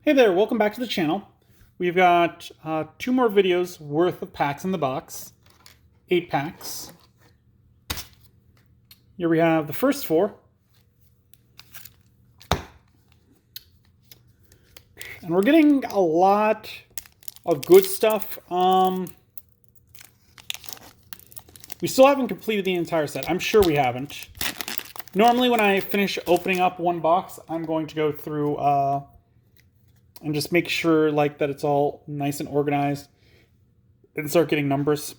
Hey there, welcome back to the channel. We've got 2 more videos worth of packs in the box. 8 packs. Here we have the first 4. And we're getting a lot of good stuff. We still haven't completed the entire set. I'm sure we haven't. Normally when I finish opening up one box, I'm going to go through and just make sure that it's all nice and organized and start getting numbers.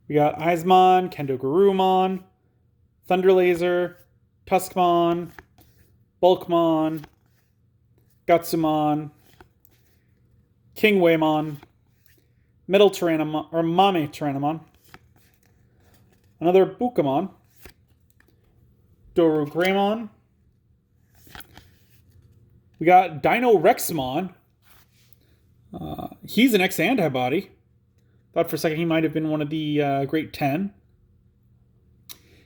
We got Aizmon, Kendo-Garurumon, Thunder Laser, Tuskmon, Bulkmon, Gatsumon, King Waymon, Metal Tyrannomon, or Mame Tyrannomon, another Bukamon, Doru Greymon. We got Dino Rexmon. He's an X-Antibody. Thought for a second he might have been one of the Great 10.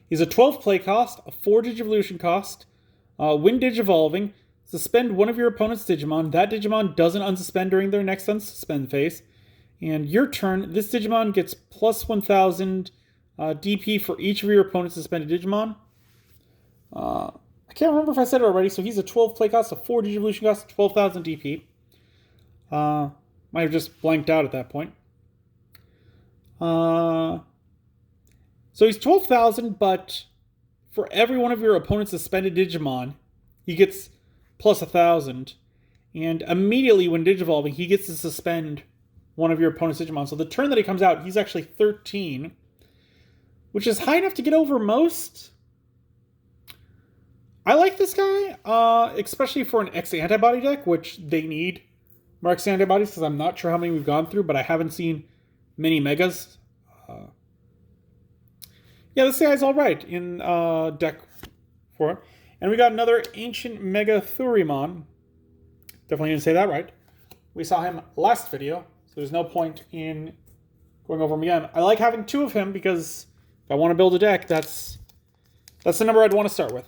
He's a 12 play cost, a 4 Digivolution cost, when Digivolving, suspend one of your opponent's Digimon. That Digimon doesn't unsuspend during their next unsuspend phase. And your turn, this Digimon gets plus 1000 DP for each of your opponent's suspended Digimon. I can't remember if I said it already, so he's a 12 play cost, a 4 Digivolution cost, 12,000 DP. Might have just blanked out at that point. So he's 12,000, but for every one of your opponent's suspended Digimon, he gets plus 1,000. And immediately when Digivolving, he gets to suspend one of your opponent's Digimon. So the turn that he comes out, he's actually 13, which is high enough to get over most. I like this guy, especially for an X-Antibody deck, which they need more X-Antibodies, because I'm not sure how many we've gone through, but I haven't seen many Megas. Yeah, this guy's alright in deck for it. And we got another Ancient Mega Thurimon. Definitely didn't say that right. We saw him last video, so there's no point in going over him again. I like having 2 of him because if I want to build a deck, that's the number I'd want to start with.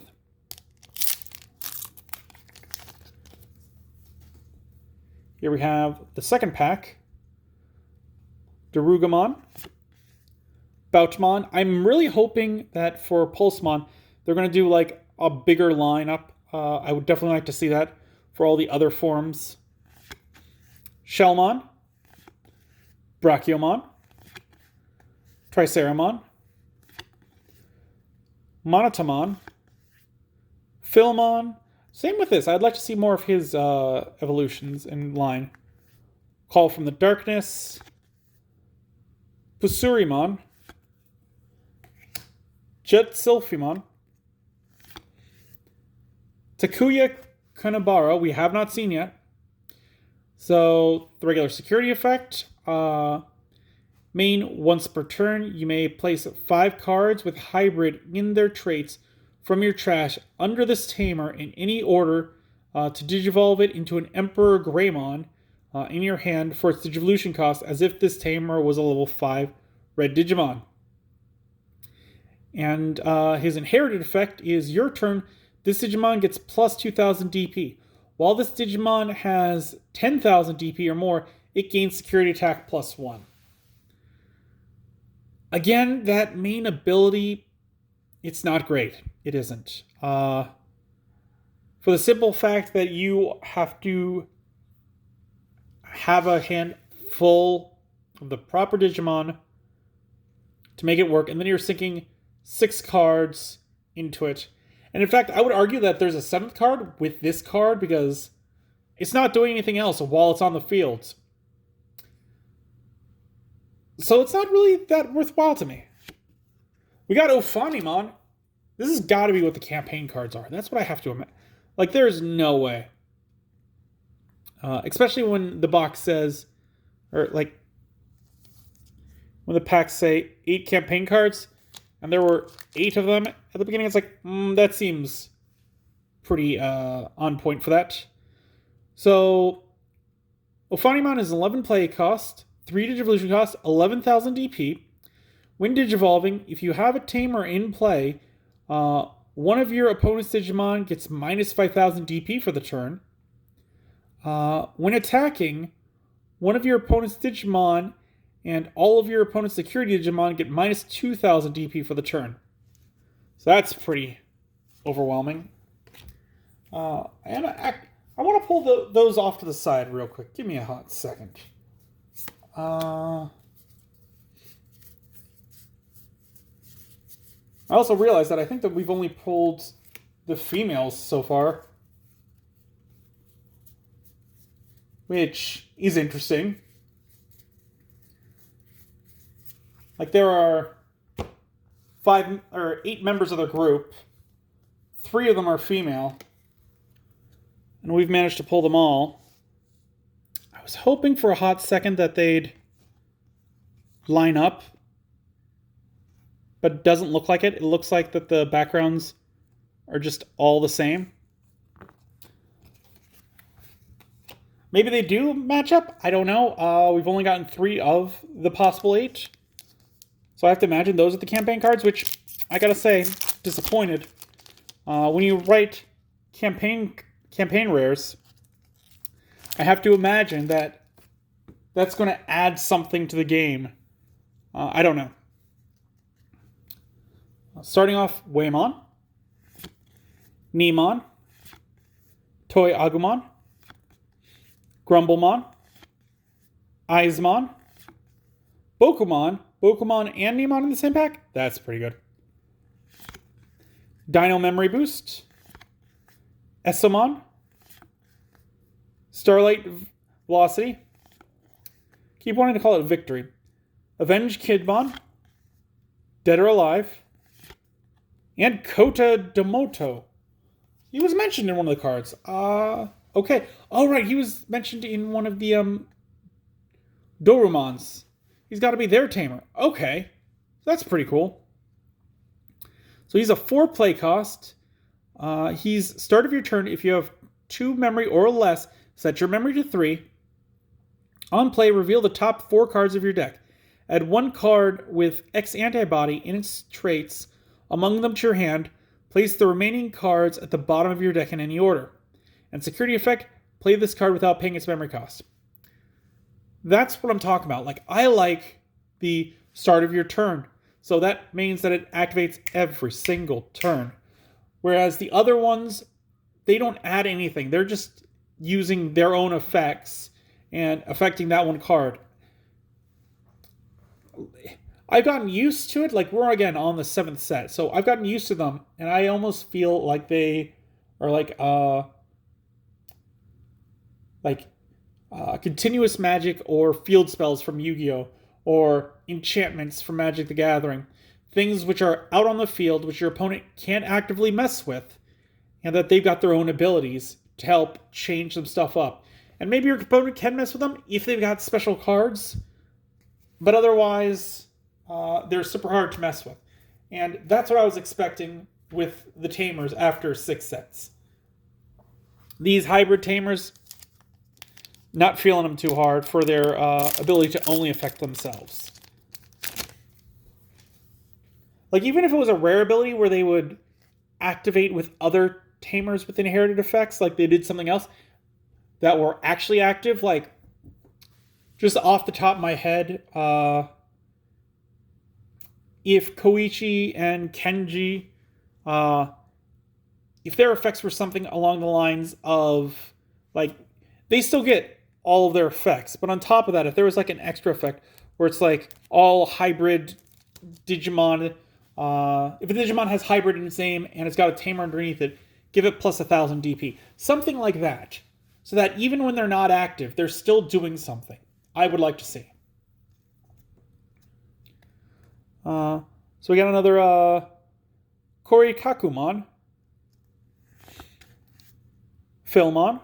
Here we have the second pack. Darugamon, Boutmon. I'm really hoping that for Pulsemon, they're going to do a bigger lineup. I would definitely like to see that for all the other forms. Shellmon, Brachiomon, Triceramon, Monotamon, Philmon. Same with this. I'd like to see more of his evolutions in line. Call from the Darkness, Pusurimon, Jet Sylphimon, Takuya Kanabara, we have not seen yet. So, the regular security effect. Main, once per turn, you may place 5 cards with hybrid in their traits from your trash under this tamer in any order to digivolve it into an Emperor Greymon in your hand for its Digivolution cost, as if this tamer was a level 5 red Digimon. And his inherited effect is your turn, this Digimon gets plus 2,000 DP. While this Digimon has 10,000 DP or more, it gains security attack plus 1. Again, that main ability, it's not great. It isn't. For the simple fact that you have to have a hand full of the proper Digimon to make it work, and then you're sinking 6 cards into it. And in fact, I would argue that there's a 7th card with this card because it's not doing anything else while it's on the field. So it's not really that worthwhile to me. We got Ophanimon. This has got to be what the campaign cards are. That's what I have to imagine. There's no way. Especially when the box says, or when the packs say 8 campaign cards, and there were 8 of them at the beginning. It's that seems pretty on point for that. So, Ophanimon is 11 play cost, 3 Digivolution cost, 11,000 DP. When Digivolving, if you have a tamer in play, one of your opponent's Digimon gets minus 5,000 DP for the turn. When attacking, one of your opponent's Digimon and all of your opponent's security Digimon get minus 2,000 DP for the turn. So that's pretty overwhelming. And I want to pull those off to the side real quick. Give me a hot second. I also realized that I think that we've only pulled the females so far, which is interesting. Like, there are 5 or 8 members of the group. 3 of them are female. And we've managed to pull them all. I was hoping for a hot second that they'd line up. But it doesn't look like it. It looks like that the backgrounds are just all the same. Maybe they do match up. I don't know. We've only gotten 3 of the possible 8. So I have to imagine those are the campaign cards, which, I gotta say, disappointed. When you write campaign rares, I have to imagine that that's going to add something to the game. I don't know. Starting off, Waymon, Nemon, Toy Agumon, Grumblemon, Aizmon, Bokumon and Nemon in the same pack? That's pretty good. Dino Memory Boost, Esomon, Starlight Velocity, keep wanting to call it Victory, Avenge Kidmon, Dead or Alive, and Kota Domoto. He was mentioned in one of the cards. Okay. Oh, right. He was mentioned in one of the Dorumons. He's got to be their tamer. Okay. That's pretty cool. So he's a 4 play cost. He's start of your turn. If you have 2 memory or less, set your memory to 3. On play, reveal the top 4 cards of your deck. Add 1 card with X antibody in its traits among them to your hand. Place the remaining cards at the bottom of your deck in any order. And security effect, play this card without paying its memory cost. That's what I'm talking about. Like, I like the start of your turn. So that means that it activates every single turn. Whereas the other ones, they don't add anything. They're just using their own effects and affecting that one card. I've gotten used to it. Like, we're again on the 7th set. So I've gotten used to them. And I almost feel like they are like continuous magic or field spells from Yu-Gi-Oh! Or enchantments from Magic the Gathering. Things which are out on the field, which your opponent can't actively mess with, and that they've got their own abilities to help change some stuff up. And maybe your opponent can mess with them if they've got special cards, but otherwise, they're super hard to mess with. And that's what I was expecting with the Tamers after 6 sets. These hybrid Tamers, not feeling them too hard for their ability to only affect themselves. Like, even if it was a rare ability where they would activate with other Tamers with inherited effects, like they did something else that were actually active, like, just off the top of my head, if Koichi and Kenji, if their effects were something along the lines of, like, they still get all of their effects, but on top of that, if there was like an extra effect where it's like all hybrid Digimon, if a Digimon has hybrid in its name and it's got a tamer underneath it, give it plus 1,000 DP. Something like that. So that even when they're not active, they're still doing something. I would like to see. So we got another Korikakumon, Philmon,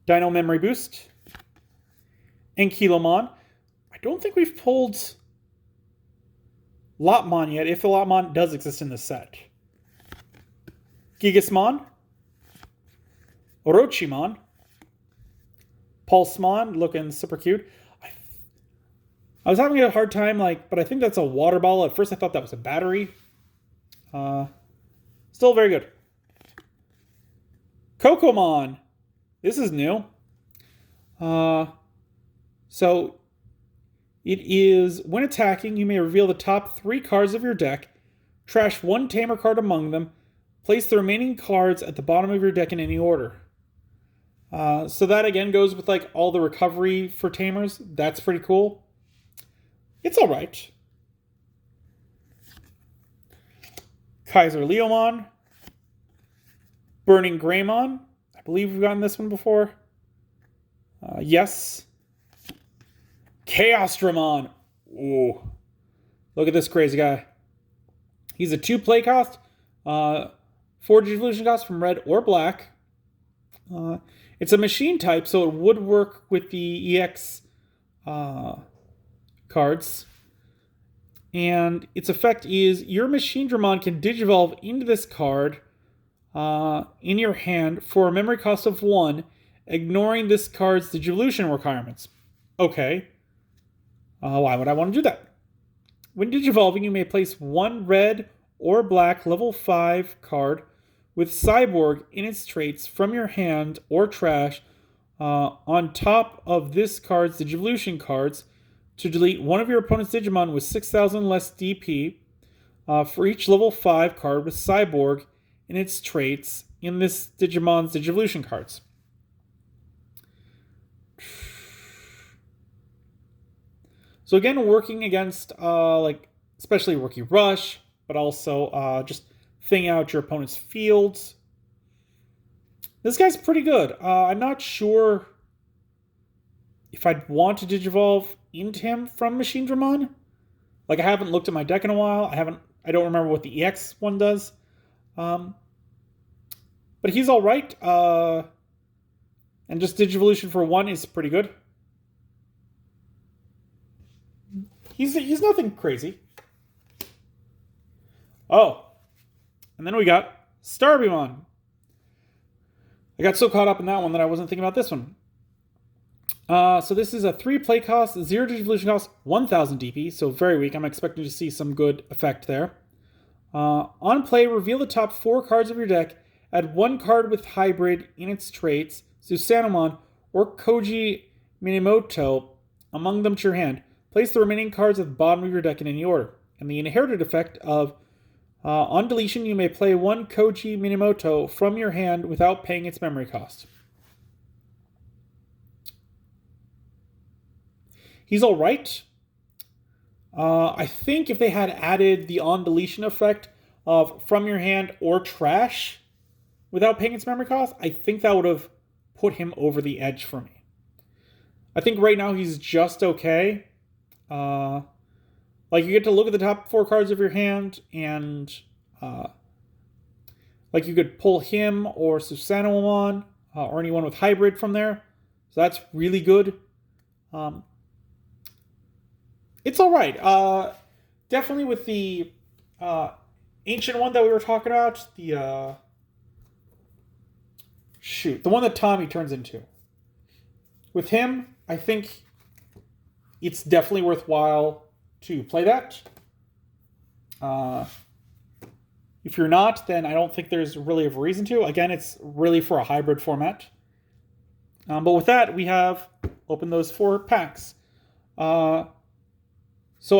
Dino Memory Boost, Ankylomon. I don't think we've pulled Lotmon yet, if the Lotmon does exist in this set. Gigasmon, Orochimon, Pulsemon, looking super cute. I was having a hard time, but I think that's a water bottle. At first I thought that was a battery. Still very good. Kokomon, This is new. So it is when attacking, you may reveal the top 3 cards of your deck, trash 1 Tamer card among them, place the remaining cards at the bottom of your deck in any order. So that again goes with like all the recovery for Tamers. That's pretty cool. It's all right. Kaiser Leomon, Burning Greymon. I believe we've gotten this one before. Yes. Chaos Dramon. Ooh. Look at this crazy guy. He's a 2 play cost, 4 Digivolution cost from red or black. It's a machine type, so it would work with the EX cards. And its effect is your Machine Dramon can Digivolve into this card in your hand for a memory cost of 1, ignoring this card's Digivolution requirements. Okay. Why would I want to do that? When Digivolving, you may place 1 red or black level 5 card with Cyborg in its traits from your hand or trash on top of this card's Digivolution cards to delete one of your opponent's Digimon with 6,000 less DP for each level 5 card with Cyborg in its traits in this Digimon's Digivolution cards. So again, working against especially Rookie Rush, but also just thinning out your opponent's fields. This guy's pretty good. I'm not sure if I'd want to Digivolve into him from Machine Dramon. Like, I haven't looked at my deck in a while. I don't remember what the EX one does. But he's all right. And just Digivolution for 1 is pretty good. He's nothing crazy. Oh. And then we got Starbymon. I got so caught up in that one that I wasn't thinking about this one. So this is a 3 play cost, 0 Digivolution cost, 1,000 DP, so very weak. I'm expecting to see some good effect there. On play, reveal the top 4 cards of your deck, add 1 card with Hybrid in its traits, Susanomon or Koji Minamoto among them to your hand. Place the remaining cards at the bottom of your deck in any order. And the inherited effect of on deletion, you may play 1 Koji Minamoto from your hand without paying its memory cost. He's all right. I think if they had added the on deletion effect of from your hand or trash without paying its memory cost, I think that would have put him over the edge for me. I think right now he's just okay. Like, you get to look at the top 4 cards of your hand, and like, you could pull him or Susanomon or anyone with Hybrid from there. So that's really good. It's all right. Definitely with the ancient one that we were talking about, the one that Tommy turns into. With him, I think it's definitely worthwhile to play that. If you're not, then I don't think there's really a reason to. Again, it's really for a hybrid format. But with that, we have opened those 4 packs. So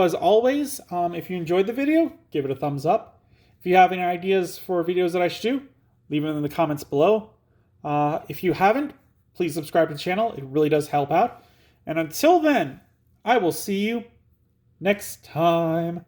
as always, if you enjoyed the video, give it a thumbs up. If you have any ideas for videos that I should do, leave them in the comments below. If you haven't, please subscribe to the channel. It really does help out. And until then, I will see you next time.